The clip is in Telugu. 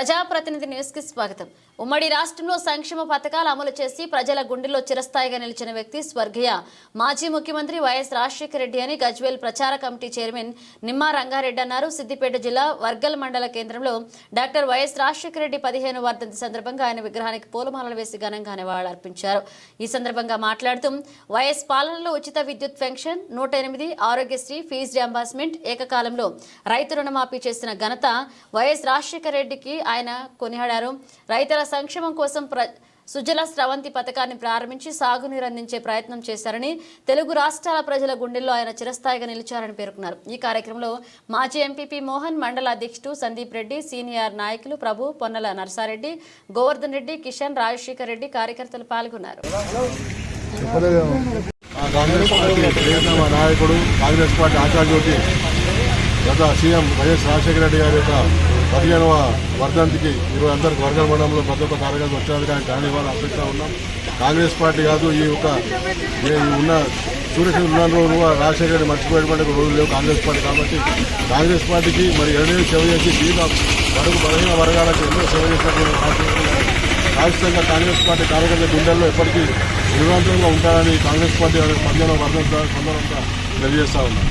ప్రజాప్రతినిధి న్యూస్ కి స్వాగతం. ఉమ్మడి రాష్ట్రంలో సంక్షేమ పథకాలు అమలు చేసి ప్రజల గుండెల్లో చిరస్థాయిగా నిలిచిన వ్యక్తి స్వర్గీయ మాజీ ముఖ్యమంత్రి వైఎస్ రాజశేఖర రెడ్డి అని గజ్వేల్ ప్రచార కమిటీ చైర్మన్ నిమ్మా రంగారెడ్డి అన్నారు. సిద్దిపేట జిల్లా వర్గల్ మండల కేంద్రంలో డాక్టర్ వైఎస్ రాజశేఖర రెడ్డి 15వ వర్ధంతి సందర్భంగా ఆయన విగ్రహానికి పూలమాలలు వేసి ఘనంగా నివాళులర్పించారు. ఈ సందర్భంగా మాట్లాడుతూ వైఎస్ పాలనలో ఉచిత విద్యుత్ పెన్షన్ 108 ఆరోగ్యశ్రీ ఫీజు రియంబర్స్మెంట్ ఏకకాలంలో రైతు రుణమాఫీ చేసిన ఘనత వైఎస్ రాజశేఖర రెడ్డికి ఆయన కొనియాడారు. రైతుల సంక్షేమం కోసం సుజల స్రవంతి పథకాన్ని ప్రారంభించి సాగునీరు అందించే ప్రయత్నం చేశారని, తెలుగు రాష్ట్రాల ప్రజల గుండెల్లో ఆయన చిరస్థాయిగా నిలిచారని పేర్కొన్నారు. ఈ కార్యక్రమంలో మాజీ ఎంపీపీ మోహన్, మండల అధ్యక్షుడు సందీప్ రెడ్డి, సీనియర్ నాయకులు ప్రభు, పొన్నల నర్సారెడ్డి, గోవర్ధన్ రెడ్డి, కిషన్, రాజశేఖర్ రెడ్డి కార్యకర్తలు పాల్గొన్నారు. కాంగ్రెస్ పార్టీ ఆచార్యుడి గత సీఎం వైఎస్ రాజశేఖర రెడ్డి గారి యొక్క 15వ వర్ధంతికి ఈరోజు అందరికి వర్గల్ మండలంలో ప్రతి ఒక్క కార్యకర్త వచ్చేందుకు ఆయన కానివ్వాలి అపేక్ష ఉన్నాం. కాంగ్రెస్ పార్టీ కాదు, ఈ యొక్క ఉన్న సూర్యచంద్ర ఉన్న రోజు రాజశేఖర రెడ్డి మర్చిపోయేటువంటి రోజులు లేవు కాంగ్రెస్ పార్టీ. కాబట్టి కాంగ్రెస్ పార్టీకి మరి ఎన్నో సేవ చేసి దీని బలహీన వర్గాలకు ఎన్నో సేవ చేసినటువంటి రాష్ట్రంగా కాంగ్రెస్ పార్టీ కార్యకర్తల గుండెల్లో ఎప్పటికీ నిరంతరంగా ఉంటారని కాంగ్రెస్ పార్టీ 15వ వర్ధంతి సందర్భంగా తెలియజేస్తా ఉన్నాం.